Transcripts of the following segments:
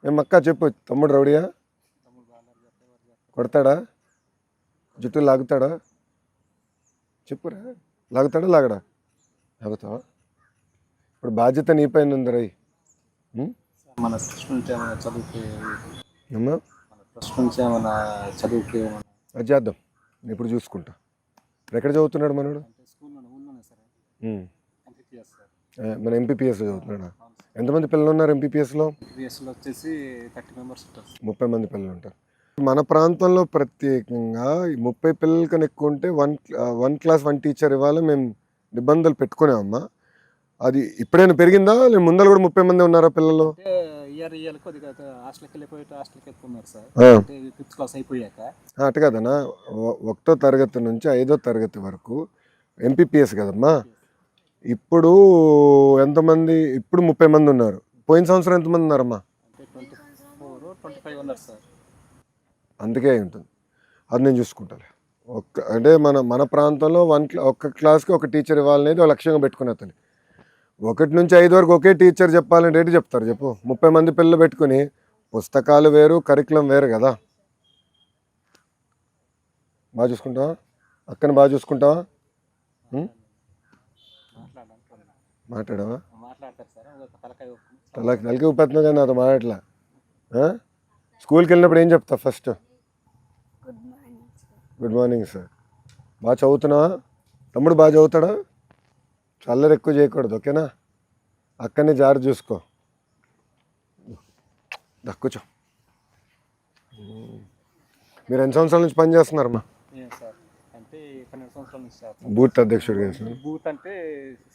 ఏమక్క చెప్పు, తమ్ముడు రౌడియా? కొడతాడా? జుట్టు లాగుతాడా? చెప్పురా, లాగుతాడా లాగడా? లాగుతావా? ఇప్పుడు బాధ్యత నీ పైన ఉంది రై. మన ట్రస్ట్ నుంచి ఏమైనా చదువుకి అమ్మా మన ట్రస్ట్ నుంచి ఏమైనా చదువుకి అది చేద్దాం, నేను ఇప్పుడు చూసుకుంటా. ఎక్కడ చదువుతున్నాడు మనోడు? అంటే స్కూల్లోనే ఊళ్ళోనే సార్ ఎంపీపీఎస్ సార్. మన ఎంపీపీఎస్లో చదువుతున్నాడా? ఎంతమంది పిల్లలు ఉన్నారు ఎంపీపీఎస్లో? ఎంపీపీఎస్లో వచ్చేసి 30 మెంబర్స్ ఉంటారు సార్. 30 మంది పిల్లలు ఉంటారు. మన ప్రాంతంలో ప్రత్యేకంగా 30 పిల్లల కన్నా ఎక్కువ ఉంటే వన్ క్లాస్ 1 టీచర్ ఇవ్వాలి మేము నిబంధనలు పెట్టుకున్నామమ్మా. అది ఇప్పుడైనా పెరిగిందా? లేదు ముందర కూడా 30 మంది ఉన్నారా పిల్లలు? అంటే ఇయర్ కొద్దిగా హాస్టల్కి వెళ్ళిపోయి హాస్టల్కి ఎక్కువ ఉన్నారు సార్. అంటే 5th క్లాస్ అయిపోయాక అటు కదనా, 1వ తరగతి నుంచి 5వ తరగతి వరకు ఎంపీపీఎస్ కదమ్మా. ఇప్పుడు ఎంతమంది? ఇప్పుడు 30 మంది ఉన్నారు. పోయిన సంవత్సరం ఎంతమంది ఉన్నారమ్మా? అంటే 24, 25 ఉన్నారు సార్. అందుకే అయి ఉంటుంది. అది నేను చూసుకుంటాను. అంటే మన ప్రాంతంలో ఒక్క క్లాస్కి ఒక టీచర్ ఇవ్వాలనేది ఒక లక్ష్యంగా పెట్టుకునే తల్లి. 1 నుంచి 5 వరకు ఒకే టీచర్ చెప్పాలంటే ఏంటి చెప్తారు చెప్పు? 30 మంది పిల్లలు పెట్టుకుని పుస్తకాలు వేరు, కరికులం వేరు కదా. బాగా చూసుకుంటావా? అక్కని బాగా చూసుకుంటావా? మాట్లాడావా? తలకి ఊపెత్తున్నావు కానీ నాతో మాట్లాడలా. స్కూల్కి వెళ్ళినప్పుడు ఏం చెప్తా ఫస్ట్? Good morning sir. బాగా చదువుతున్నావా? తమ్ముడు బాగా చదువుతాడా? చల్లరు ఎక్కువ చేయకూడదు, ఓకేనా? అక్కడనే జాగ్రత్త చూసుకో. కూర్చో. మీరు ఎన్ని సంవత్సరాల నుంచి పని చేస్తున్నారమ్మా? అంటే 12 సంవత్సరాల నుంచి సార్. బూత్ అధ్యక్షుడిగా చేస్తున్నాను. బూత్ అంటే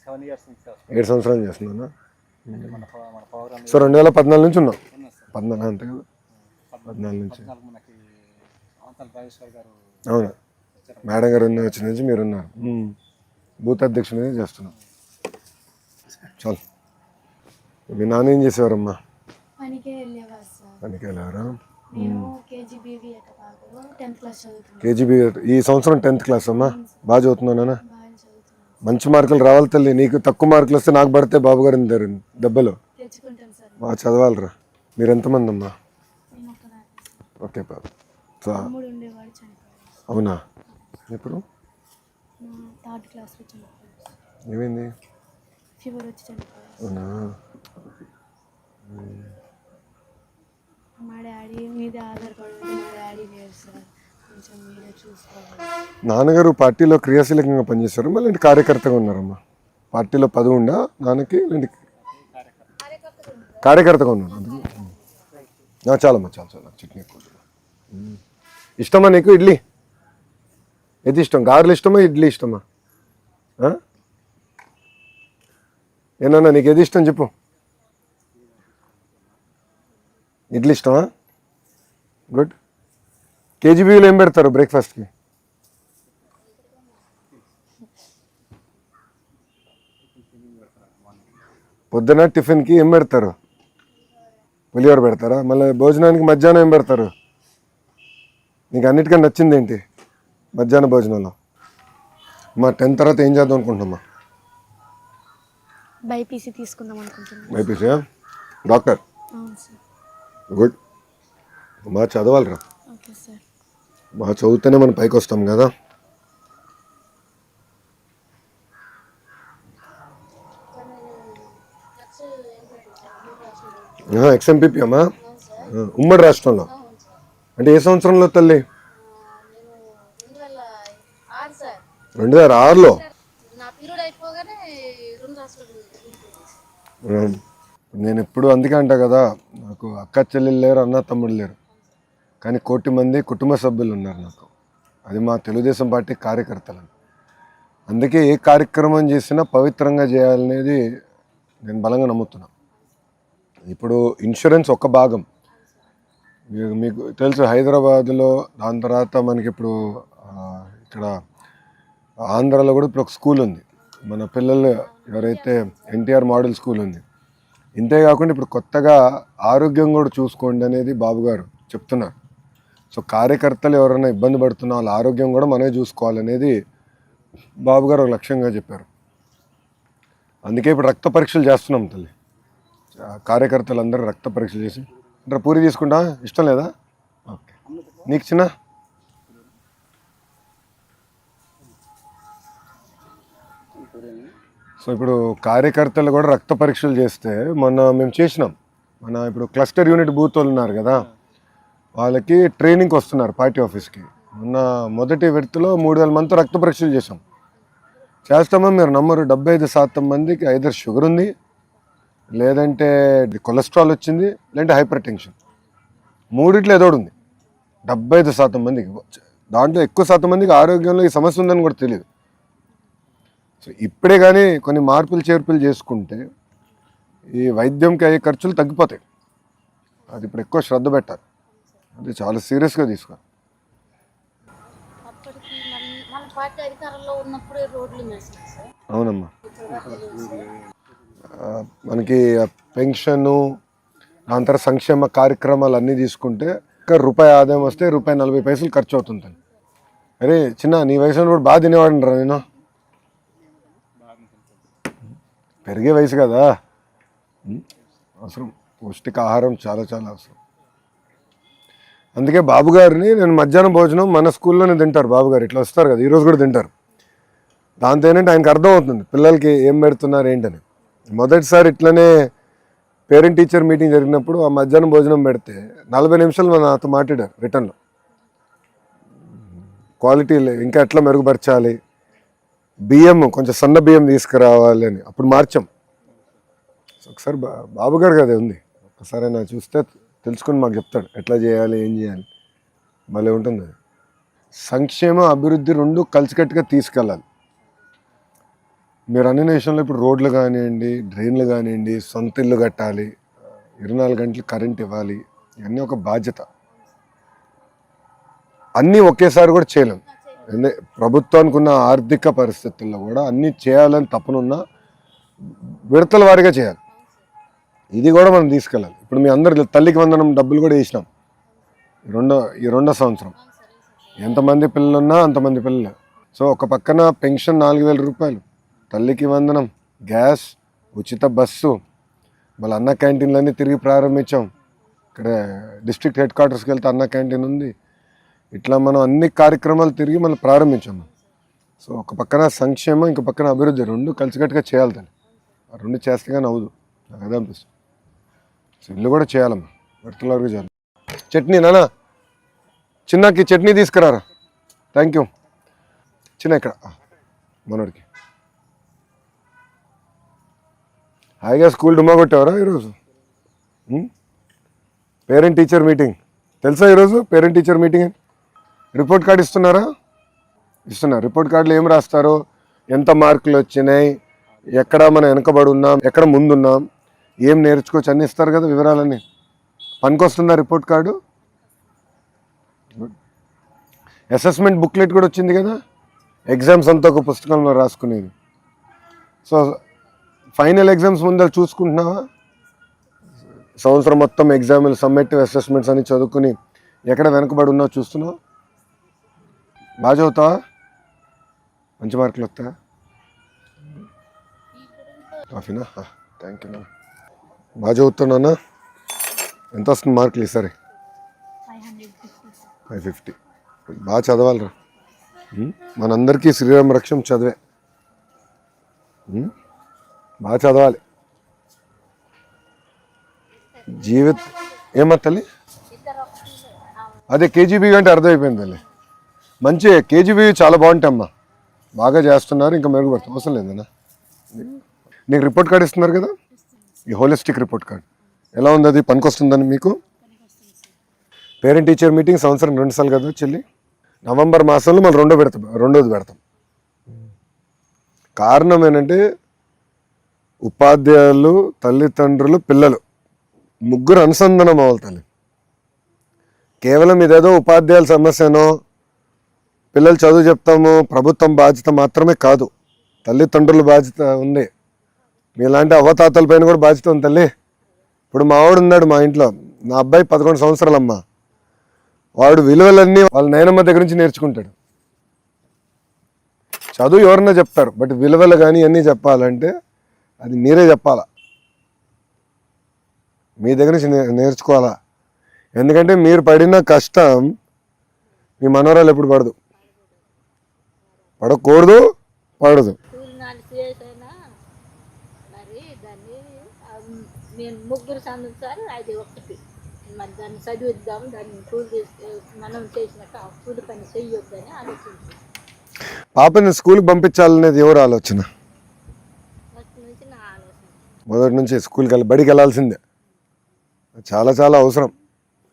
7 years నుంచి సార్. 7 సంవత్సరాలు చేస్తున్నాను. మన ప్రోగ్రామ్ సో 2014 నుంచి ఉన్నాం. 14 అంతే కదా, 14 నుంచి. మనకి అవతల రాజేశ్వర్ గారు, అవును, మేడం గారు వచ్చిన నుంచి మీరున్నారు. బూత్ అధ్యక్షుడిగా చేస్తున్నాం. చాలు. మీ నాన్న ఏం చేసేవారమ్మా? పనికి వెళ్ళేవారు సార్. పనికి వెళ్ళారా? నేను కేజీబీవీ చదువుతున్నాను. కేజీబీ ఈ సంవత్సరం 10th క్లాస్ అమ్మా. బాగా చదువుతున్నానా? బాగా చదువుతున్నాను. మంచి మార్కులు రావాలి తల్లి. నీకు తక్కువ మార్కులు వస్తే నాకు పడితే బాబు గారు దెబ్బలు. తెచ్చుకుంటాను సార్. బాగా చదవాలరా. మీరు ఎంతమంది అమ్మా? నేను ఒక్కదాన్ని. ఓకే బాబు. తమ్ముడు ఉండేవాడు, చనిపోయాడు. అవునా? ఎప్పుడు? 3rd క్లాస్లో చనిపోయాడు. ఏమైంది? ఫీవర్ వచ్చి చనిపోయాడు. అవునా? మా డాడీ మీద ఆధారపడి ఉంటే మా డాడీ లేరు సార్. కొంచెం మీరే చూసుకోవాలి. నాన్నగారు పార్టీలో క్రియాశీలకంగా పనిచేశారు, మళ్ళీ కార్యకర్తగా ఉన్నారమ్మా. పార్టీలో పదవి ఉందా నాన్నకి? కార్యకర్తగా ఉన్నాను. అందుకు చాలమ్మా, చాలా చట్నీ ఎక్కువ. ఇష్టమా నీకు ఇడ్లీ? ఏది ఇష్టం? గారెలు ఇష్టమా, ఇడ్లీ ఇష్టమా? ఏనన్నా నీకు ఏది ఇష్టం చెప్పు? ఇడ్లీ ఇష్టమా? గుడ్. కేజీబీలో ఏం పెడతారు బ్రేక్ఫాస్ట్కి? పొద్దున టిఫిన్కి ఏం పెడతారు? పులిహోర పెడతారా? మళ్ళీ భోజనానికి మధ్యాహ్నం ఏం పెడతారు? నీకు అన్నిటికన్నా నచ్చింది ఏంటి మధ్యాహ్న భోజనంలో? మా 10th తర్వాత ఏం చేద్దాం అనుకుంటున్నామా? బైపీసీ తీసుకుందాం అనుకుంటున్నాను. బైపీసీ? డాక్టర్? అవును సార్. గుడ్. బాగా చదవాలిరా. Okay sir. బాగా చదివితేనే మనం పైకి వస్తాం కదా. XMPP అమ్మా. ఉమ్మడి రాష్ట్రంలో అంటే ఏ సంవత్సరంలో తల్లి? 2006లో. నేను ఎప్పుడు అందుకే అంటా కదా, నాకు అక్క చెల్లెలు లేరు, అన్న తమ్ముడు లేరు, కానీ 1 కోటి మంది కుటుంబ సభ్యులు ఉన్నారు నాకు. అది మా తెలుగుదేశం పార్టీ కార్యకర్తలు. అందుకే ఏ కార్యక్రమం చేసినా పవిత్రంగా చేయాలనేది నేను బలంగా నమ్ముతున్నా. ఇప్పుడు ఇన్సూరెన్స్ ఒక భాగం. మీకు తెలుసు హైదరాబాద్లో, దాని తర్వాత మనకి ఇప్పుడు ఇక్కడ ఆంధ్రాలో కూడా ఇప్పుడు ఒక స్కూల్ ఉంది. మన పిల్లలు ఎవరైతే ఎన్టీఆర్ మోడల్ స్కూల్ ఉంది. ఇంతేకాకుండా ఇప్పుడు కొత్తగా ఆరోగ్యం కూడా చూసుకోండి అనేది బాబు గారు చెప్తున్నారు. సో కార్యకర్తలు ఎవరైనా ఇబ్బంది పడుతున్నా వాళ్ళ ఆరోగ్యం కూడా మనమే చూసుకోవాలనేది బాబు గారు ఒక లక్ష్యంగా చెప్పారు. అందుకే ఇప్పుడు రక్త పరీక్షలు చేస్తున్నాం తల్లి. కార్యకర్తలందరూ రక్త పరీక్షలు చేసి అంటే పూరి తీసుకుంటా, ఇష్టం లేదా? ఓకే, నీకు చిన్న సో ఇప్పుడు కార్యకర్తలు కూడా రక్త పరీక్షలు చేస్తే మేము చేసినాం. ఇప్పుడు క్లస్టర్ యూనిట్ బూత్ వాళ్ళు ఉన్నారు కదా, వాళ్ళకి ట్రైనింగ్కి వస్తున్నారు పార్టీ ఆఫీస్కి. మొదటి విడతలో 3000 మందితో రక్త పరీక్షలు చేస్తామో మీరు నమ్మరు. 75% మందికి ఐదర్ షుగర్ ఉంది, లేదంటే కొలెస్ట్రాల్ వచ్చింది, లేదంటే హైపర్ టెన్షన్. మూడిట్లో ఏదో ఉంది. 75% మందికి, దాంట్లో ఎక్కువ శాతం మందికి ఆరోగ్యంలో ఈ సమస్య ఉందని కూడా తెలియదు. సో ఇప్పుడే కానీ కొన్ని మార్పులు చేర్పులు చేసుకుంటే ఈ వైద్యంకి అయ్యే ఖర్చులు తగ్గిపోతాయి. అది ఇప్పుడు ఎక్కువ శ్రద్ధ పెట్టాలి, అది చాలా సీరియస్గా తీసుకోవాలి. మన పార్టీ అధికారంలో ఉన్నప్పుడే రోడ్లు వేసారు సార్. అవునమ్మా, మనకి పెన్షను, దాని తర్వాత సంక్షేమ కార్యక్రమాలు అన్నీ తీసుకుంటే రూపాయి ఆదాయం వస్తే ₹1.40 ఖర్చు అవుతుంది. అరే చిన్న, నీ వయసులో కూడా బాగా తినేవాడిని రా నేను. పెరిగే వయసు కదా, అవసరం పౌష్టికాహారం చాలా చాలా అవసరం. అందుకే బాబు గారిని నేను మధ్యాహ్నం భోజనం మన స్కూల్లోనే తింటారు. బాబు గారు ఇట్లా వస్తారు కదా, ఈరోజు కూడా తింటారు. దాంతో ఏంటంటే ఆయనకు అర్థం అవుతుంది పిల్లలకి ఏం పెడుతున్నారు ఏంటని. మొదటిసారి ఇట్లనే పేరెంట్ టీచర్ మీటింగ్ జరిగినప్పుడు ఆ మధ్యాహ్నం భోజనం పెడితే 40 నిమిషాలు మన నాతో మాట్లాడారు రిటర్న్లో. క్వాలిటీ ఇంకా ఎట్లా మెరుగుపరచాలి, బియ్యం కొంచెం సన్న బియ్యం తీసుకురావాలి అని అప్పుడు మార్చాం. ఒకసారి బాబు గారు కదా ఉంది, ఒకసారి అయినా చూస్తే తెలుసుకుని మాకు చెప్తాడు ఎట్లా చేయాలి, ఏం చేయాలి. భలే ఉంటుంది అది. సంక్షేమ అభివృద్ధి రెండు కలిసికట్టుగా తీసుకెళ్ళాలి. మీరు అన్ని విషయంలో ఇప్పుడు రోడ్లు కానివ్వండి, డ్రైన్లు కానివ్వండి, సొంత ఇల్లు కట్టాలి, 24 గంటలు కరెంట్ ఇవ్వాలి, ఇవన్నీ ఒక బాధ్యత. అన్నీ ఒకేసారి కూడా చేయలేం. ప్రభుత్వానికి ఉన్న ఆర్థిక పరిస్థితుల్లో కూడా అన్నీ చేయాలని తప్పనున్నా విడతల వారీగా చేయాలి. ఇది కూడా మనం తీసుకెళ్ళాలి. ఇప్పుడు మీ అందరు తల్లికి వందనం డబ్బులు కూడా వేసినాం ఈ రెండో సంవత్సరం. ఎంతమంది పిల్లలున్నా అంతమంది పిల్లలు. సో ఒక పక్కన పెన్షన్ 4000 రూపాయలు, తల్లికి వందనం, గ్యాస్, ఉచిత బస్సు, మళ్ళీ అన్న క్యాంటీన్లన్నీ తిరిగి ప్రారంభించాం. ఇక్కడ డిస్ట్రిక్ట్ హెడ్ క్వార్టర్స్కి వెళ్తే అన్న క్యాంటీన్ ఉంది. ఇట్లా మనం అన్ని కార్యక్రమాలు తిరిగి మనం ప్రారంభించాము. సో ఒక పక్కన సంక్షేమం, ఇంకో పక్కన అభివృద్ధి రెండు కలిసికట్టుగా చేయాలి. దాన్ని ఆ రెండు చేస్తే కానీ అవ్వదు, నాకు అదే అనిపిస్తుంది. సో ఇల్లు కూడా చేయాలమ్మా, విడతల వరకు చేయాలి. చట్నీ నానా, చిన్నకి చట్నీ తీసుకురారా. Thank you. చిన్న ఇక్కడ మనోడికి హాయిగా స్కూల్ డుమ్మా కొట్టేవరా ఈరోజు? పేరెంట్ టీచర్ మీటింగ్ తెలుసా? ఈరోజు parent teacher meeting. Report card ఇస్తున్నారా? ఇస్తున్నారు. రిపోర్ట్ కార్డులో ఏం రాస్తారో, ఎంత మార్కులు వచ్చినాయి, ఎక్కడ మనం వెనకబడి ఉన్నాం, ఎక్కడ ముందున్నాం, ఏం నేర్చుకోవచ్చు అన్నీ ఇస్తారు కదా వివరాలన్నీ. పనికొస్తుందా రిపోర్ట్ కార్డు? అసెస్మెంట్ బుక్లెట్ కూడా వచ్చింది కదా, ఎగ్జామ్స్ అంతా ఒక పుస్తకంలో రాసుకునేది. సో ఫైనల్ ఎగ్జామ్స్ ముందర చూసుకుంటున్నావా? సంవత్సరం మొత్తం ఎగ్జామ్లు, సమ్మేటివ్ అసెస్మెంట్స్ అని చదువుకుని ఎక్కడ వెనకబడి ఉన్నావు చూస్తున్నావు? బాగా చదువుతావా? మంచి మార్కులు వస్తాయా? కాఫీనా? Thank you. బాగా చదువుతున్నానా? ఎంత వస్తుంది మార్కులు ఈసారి? 550. బాగా చదవాలరా. మనందరికీ శ్రీరామ రక్షం చదివే. బాగా చదవాలి. ఏమా తల్లి? అదే కేజీబీ అంటే అర్థమైపోయింది తల్లి. మంచి కేజీబీ చాలా బాగుంటాయమ్మా, బాగా చేస్తున్నారు, ఇంకా మెరుగుపడుతుంది. అవసరం లేదన్నా. నీకు రిపోర్ట్ కార్డు ఇస్తున్నారు కదా, ఈ హోలిస్టిక్ రిపోర్ట్ కార్డు ఎలా ఉంది? అది పనికొస్తుందని మీకు? పేరెంట్ టీచర్ మీటింగ్ సంవత్సరం 2 సార్లు కదా చెల్లి. నవంబర్ మాసంలో మనం రెండోది పెడతాం. కారణం ఏంటంటే ఉపాధ్యాయులు, తల్లిదండ్రులు, పిల్లలు ముగ్గురు అనుసంధానం అవ్వాలి తల్లి. కేవలం ఇదేదో ఉపాధ్యాయుల సమస్యనో, పిల్లలు చదువు చెప్తాము ప్రభుత్వం బాధ్యత మాత్రమే కాదు, తల్లిదండ్రుల బాధ్యత ఉంది. మీలాంటి అవ్వతాతల పైన కూడా బాధ్యత ఉంది తల్లి. ఇప్పుడు మా వాడు ఉన్నాడు మా ఇంట్లో, నా అబ్బాయి 11 సంవత్సరాలమ్మ. వాడు విలువలన్నీ వాళ్ళ నాయనమ్మ దగ్గర నుంచి నేర్చుకుంటాడు. చదువు ఎవరన్నా చెప్తారు, బట్ విలువలు కానీ అన్నీ చెప్పాలంటే అది మీరే చెప్పాలా, మీ దగ్గర నుంచి నేర్చుకోవాలా. ఎందుకంటే మీరు పడిన కష్టం మీ మనవరాలు ఎప్పుడు పడదు, పడకూడదు, పడదు. స్కూల్ 4 years అయినా మరి దాన్ని మేము ముగ్గురు చదువుతారు, అది ఒకటి. మరి దాన్ని చదివిద్దాం, దాన్ని మనం చేసినాక ఆ కూలి పని చెయ్యొద్దని ఆలోచించాం. పాపని స్కూల్కి పంపించాలనేది ఎవరు ఆలోచన? ఫస్ట్ నుంచి నా ఆలోచన. మొదటి నుంచి స్కూల్కి బడికి వెళ్ళాల్సిందే, చాలా చాలా అవసరం.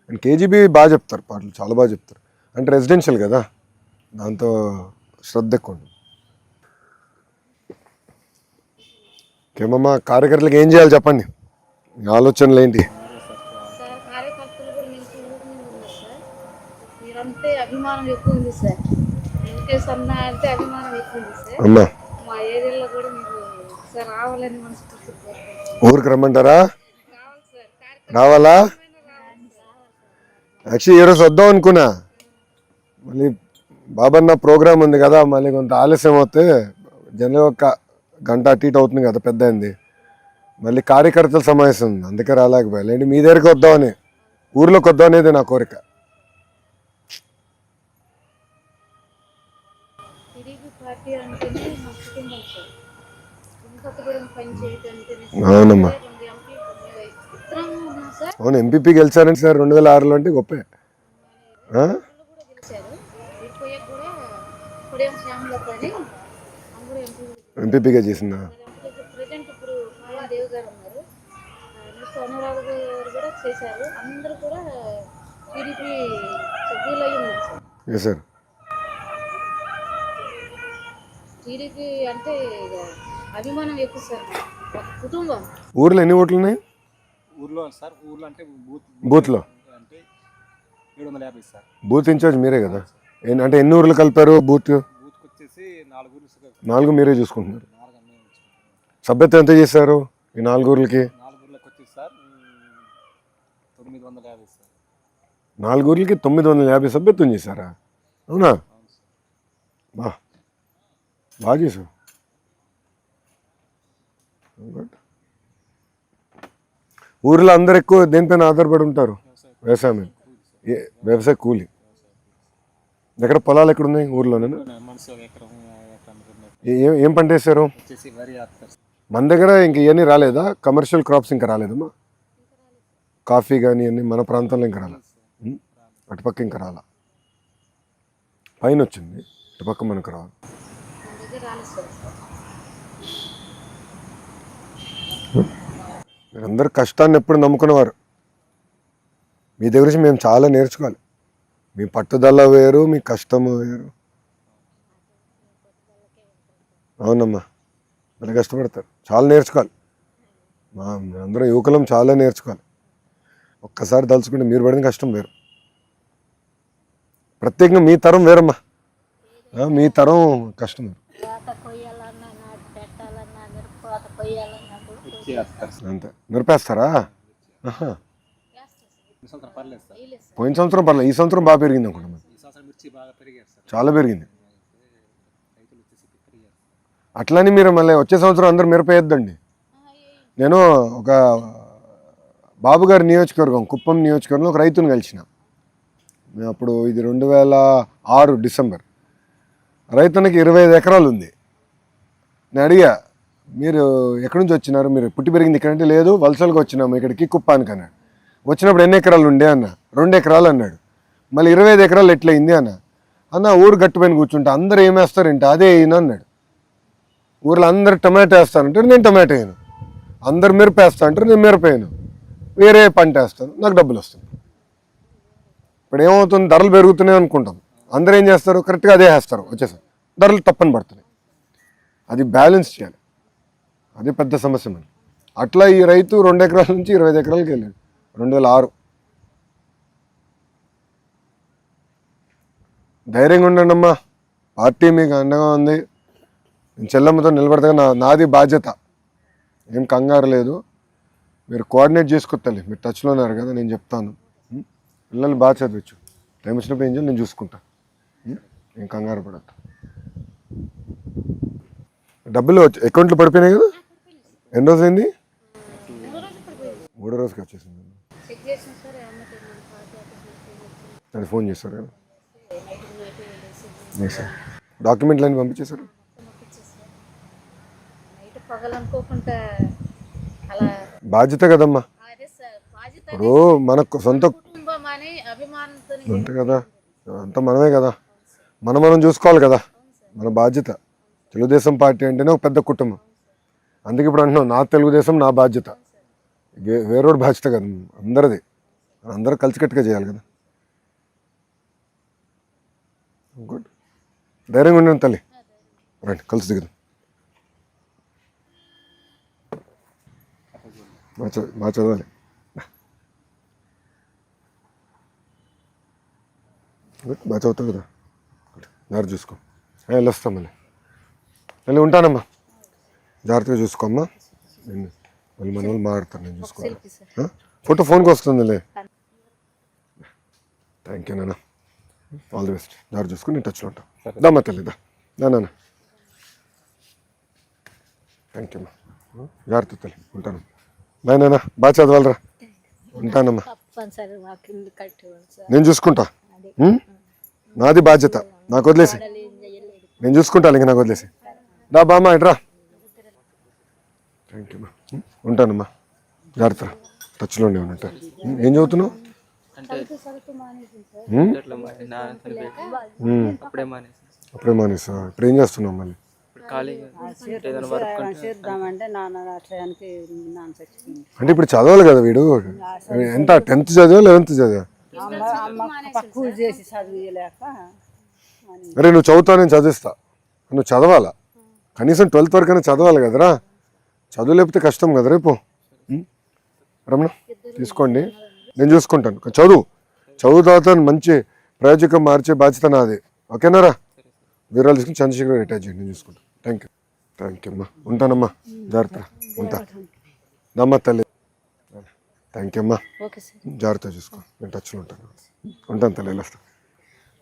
అండ్ కేజీబీ బాగా చెప్తారు, పాటలు చాలా బాగా చెప్తారు. అంటే రెసిడెన్షియల్ కదా, దాంతో శ్రద్ధ ఎక్కువ ఉంటుంది. ఓకేమమ్మా, కార్యకర్తలకు ఏం చేయాలి చెప్పండి, మీ ఆలోచనలు ఏంటి? సార్ కార్యకర్తలు కూడా మీకు ఊరు మీద ఉన్నారు సార్. మీరంటే అభిమానం ఎక్కువ ఉంది సార్. వెంకటేశ్వర అన్న అంటే అభిమానం ఎక్కువ ఉంది సార్. అమ్మా, మా ఏరియాలో కూడా మీరు సార్ రావాలని మనస్ఫూర్తి ఊరికి రమ్మంటారా? రావాలి సార్. రావాలా? రావాలి సార్. యాక్చువల్లీ ఈరోజు వద్దాం అనుకున్నా, మళ్ళీ బాబన్న ప్రోగ్రామ్ ఉంది కదా, మళ్ళీ కొంత ఆలస్యం అవుతే జనరల్ ఒక గంట అటు ఇటు అవుతుంది కదా, పెద్ద అయింది. మళ్ళీ కార్యకర్తల సమావేశం ఉంది, అందుకే రాలేకపోయా. లేండి మీ దగ్గరికి వద్దామని, ఊర్లోకి వద్దాం అనేది నా కోరిక. టీడీపీ పార్టీ అంటేనే మా కుటుంబం సార్. ఇంకొకటి పని చేయటంటే అవునమ్మా, ఇద్దరం ఉన్నాం సార్. అవును. ఎంపీపీ గెలిచారండి సార్ 2006లో, అంటే గొప్పే. కూడా గెలిచారు. విడిపోయాక కూడా ఇప్పుడేం శ్యామల పని అందరూ ఎంపీపీగా చేసిందా? ప్రజెంట్ ఇప్పుడు దేవ్ గారు ఉన్నారు, నెక్స్ట్ అనురాధ గారు కూడా చేశారు. అందరూ కూడా టీడీపీ సభ్యులై ఉన్నారు సార్. Yes sir. టీడీపీ అంటే ఇక అభిమానం ఎక్కువ సార్. ఒక కుటుంబం. ఊర్లో ఎన్ని ఓట్లు ఉన్నాయి? ఊర్లో సార్, ఊర్లో అంటే బూత్లో అంటే 750 సార్. బూత్ ఇన్ఛార్జ్ మీరే కదా? అంటే ఎన్ని ఊర్లు కలిపారు బూత్? బూత్కి వచ్చేసి 4 ఊర్లు సార్. 4 మీరే చూసుకుంటున్నారు. 4 అన్నీ ఉంచుకుంటాం. సభ్యత ఎంత చేశారు ఈ 4 ఊర్లకి? 4 ఊర్లకు వచ్చేసి సార్ 950 సార్. 4 ఊర్లకి 950 సభ్యత్వం చేశారా? అవునా? అవును సార్. బాగా చేశారు. ఊర్లో అందరు ఎక్కువ దేనిపైన ఆధారపడి ఉంటారు? వ్యవసాయం. వ్యవసాయ కూలి. ఎక్కడ పొలాలు ఎక్కడ ఉన్నాయి ఊర్లోనే? మనసు ఎకరం ఏం పంట వేసారు? వచ్చేసి వరి వేస్తారు సార్. మన దగ్గర ఇంక ఇవన్నీ రాలేదా? కమర్షియల్ క్రాప్స్ ఇంకా రాలేదమ్మా? కాఫీ కానీ అన్నీ మన ప్రాంతంలో ఇంకా రాలే, అటుపక్క ఇంకా రాలా. పైన వచ్చింది, ఇటుపక్క మనకు రాదు. మన దగ్గర రాలేదు సార్. మీరందరూ కష్టాన్ని ఎప్పుడు నమ్ముకునేవారు. మీ దగ్గర నుంచి మేము చాలా నేర్చుకోవాలి. మీ పట్టుదల వేరు, మీ కష్టము వేరు. అవునమ్మా, చాలా కష్టపడతారు, చాలా నేర్చుకోవాలి. అందరం యువకులం చాలా నేర్చుకోవాలి. ఒక్కసారి తలుచుకుంటే మీరు పడిన కష్టం వేరు. ప్రత్యేకంగా మీ తరం వేరమ్మా, మీ తరం కష్టం వేరు. కోత కొయ్యాలన్నా, నాటు పెట్టాలన్నా, మిరపకోత కొయ్యాలన్నా అంతే. నిరపేస్తారా? ఈ సంవత్సరం పర్లేదు సార్. పోయిన సంవత్సరం పర్లేదు, ఈ సంవత్సరం బాగా పెరిగింది అనుకుంటా. ఈ సంవత్సరం మిర్చి బాగా పెరిగారు సార్. చాలా పెరిగింది. రైతులు వచ్చేసి పెరిగారు. అట్లని మీరు మళ్ళీ వచ్చే సంవత్సరం అందరూ మిరపేయద్దండి. నేను ఒక బాబు గారి నియోజకవర్గం, కుప్పం నియోజకవర్గంలో ఒక రైతుని కలిసిన. మేము అప్పుడు ఇది 2006 డిసెంబర్. రైతునికి 25 ఎకరాలు ఉంది. నేను అడిగా, మీరు ఎక్కడి నుంచి వచ్చినారు, మీరు పుట్టి పెరిగింది ఇక్కడంటే లేదు, వలసలకు వచ్చినాము ఇక్కడికి కుప్పానికి అన్నాడు. వచ్చినప్పుడు ఎన్ని ఎకరాలు ఉండే అన్న? 2 ఎకరాలు అన్నాడు. మళ్ళీ 25 ఎకరాలు ఎట్లయింది అన్న ఊరు గట్టుపైన కూర్చుంటే అందరూ ఏమేస్తారంటే అదే అయిన అన్నాడు. ఊర్లో అందరు టమాటో వేస్తానంటే నేను టమాటో వేయను, అందరు మిరప వేస్తా అంటారు, నేను మిరప వేయను, వేరే పంట వేస్తాను, నాకు డబ్బులు వస్తుంది. ఇప్పుడు ఏమవుతుంది, ధరలు పెరుగుతున్నాయి అనుకుంటాం, అందరూ ఏం చేస్తారు, కరెక్ట్గా అదే వేస్తారు, వచ్చేసారు, ధరలు తప్పని పడుతున్నాయి. అది బ్యాలెన్స్ చేయాలి, అది పెద్ద సమస్య మనకి. అట్లా ఈ రైతు 2 ఎకరాల నుంచి 25 ఎకరాలకి వెళ్ళాడు 2006. ధైర్యంగా ఉండండి అమ్మా, పార్టీ మీకు అండగా ఉంది. నేను చెల్లమ్మతో నిలబడతా, నాది బాధ్యత, ఏం కంగారు లేదు. మీరు కోఆర్డినేట్ చేసుకోవాలి, మీరు టచ్లో ఉన్నారు కదా, నేను చెప్తాను. పిల్లలు బాగా చదివచ్చు, టైం వచ్చినప్పుడు ఏం చేయాలి నేను చూసుకుంటా, నేను కంగారు పడద్దు. డబ్బులు అకౌంట్లో పడిపోయినాయి కదా? ఎన్ని రోజు అయింది? 3వ రోజుకి వచ్చేసింది. చెక్ చేసిన సార్, ఏమవుతుంది అది ఫోన్ చేశారు కదా చేశారు డాక్యుమెంట్లు అన్నీ పంపించేశారు నైట్ పగలనుకోకుండా అలా బాధ్యత కదమ్మా అదే సార్ బాధ్యత ఇప్పుడు మనకు సొంత కుటుంబం అని అభిమానంతో అంతే కదా అంతా మనమే కదా మనం చూసుకోవాలి కదా మన బాధ్యత తెలుగుదేశం పార్టీ అంటేనే ఒక పెద్ద కుటుంబం అందుకే ఇప్పుడు అంటున్నాం నా తెలుగుదేశం నా బాధ్యత వేరేవాడి బాధ్యత కదా అందరిది అందరూ కలిసికట్టుగా చేయాలి కదా గుడ్ ధైర్యంగా ఉండండి తల్లి రండి కలిసి దిగుదాం బాగా చదవాలి గుడ్ బాగా చదువుతావు కదా జాగ్రత్త చూసుకో వెళ్ళొస్తాం మళ్ళీ ఉంటానమ్మా జాగ్రత్తగా చూసుకోమ్మా నేను మళ్ళీ మన వాళ్ళు మాట్లాడతాను నేను చూసుకోవాలి ఫోటో ఫోన్కి వస్తుందిలే థ్యాంక్ యూ నాన్న ఆల్ ది బెస్ట్ జాగ్రత్త చూసుకుని నేను టచ్లో ఉంటాను దమ్మా తల్లి నాన్న థ్యాంక్ యూ అమ్మా జాగ్రత్త తల్లి ఉంటాను బాయ్ నాన్న బాగా చదవాలరా ఉంటానమ్మా తప్పనిసరి మాకు ఇల్లు కట్టేవాళ్ళు సార్ నేను చూసుకుంటా నాది బాధ్యత నాకు వదిలేసి నేను చూసుకుంటాను ఇంకా నాకు వదిలేసి రా బామ్మ ఇట్రా థ్యాంక్ యూ అమ్మా ఉంటానమ్మా జాగ్రత్త టచ్లో ఉండే ఉంటా ఏం చదువుతున్నావు అప్పుడే మానేసా ఇప్పుడు ఏం చేస్తున్నావు మళ్ళీ అంటే ఇప్పుడు చదవాలి కదా వీడు ఎంత 10th చదివా 11th చదివా అరే నువ్వు చదువుతావు నేను చదివిస్తా నువ్వు చదవాలా కనీసం 12th వరకైనా చదవాలి కదరా చదువు లేకపోతే కష్టం కదా రేపు రమణ తీసుకోండి నేను చూసుకుంటాను చదువు తర్వాత మంచి ప్రయోజకం మార్చే బాధ్యత నాది ఓకేనారా వీరాలు తీసుకుని చంద్రశేఖర్ రిటైర్ చేయండి నేను చూసుకుంటాను థ్యాంక్ యూ అమ్మా ఉంటానమ్మా జాగ్రత్త ఉంటా నమ్మ తల్లి థ్యాంక్ యూ అమ్మా జాగ్రత్త చూసుకో నేను టచ్లో ఉంటాను తల్లి వెళ్ళొస్తా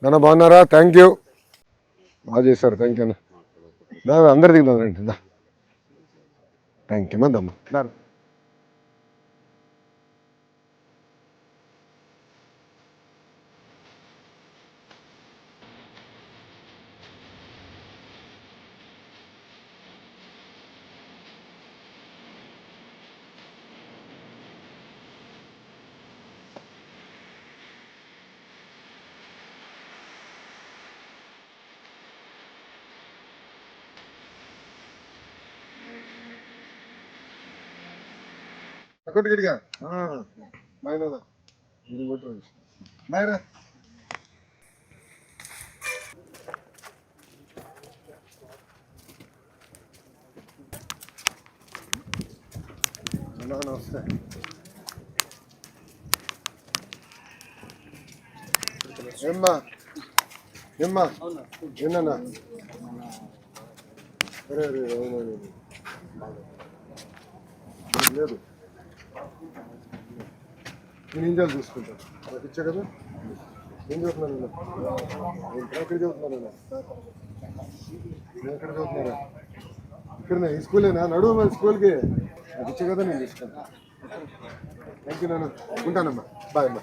నాన్న బాగున్నారా థ్యాంక్ యూ బాగా చేశారు థ్యాంక్ యూ అన్న అందరు దిగుదాం రండి థ్యాంక్ యూ అమ్మా దమ్మ అకౌంట్ గిడిగా బాయ్నా ఇది కొట్టు బాయ్రా నమస్తే ఏమ్మా ఏమన్నా అరే లేదు నేను ఏం చేయాలి చూసుకుంటాను నాకు ఇచ్చా కదా ఏం చదువుతున్నాను నేను ఎక్కడ చదువుతున్నాను నేను ఎక్కడ చదువుతున్నారా ఇక్కడ ఈ స్కూలేనా నడువు మన స్కూల్కి నాకు ఇచ్చా కదా నేను చూసుకుంటాను థ్యాంక్ యూ నాన్న ఉంటానమ్మా బాయ్ అమ్మా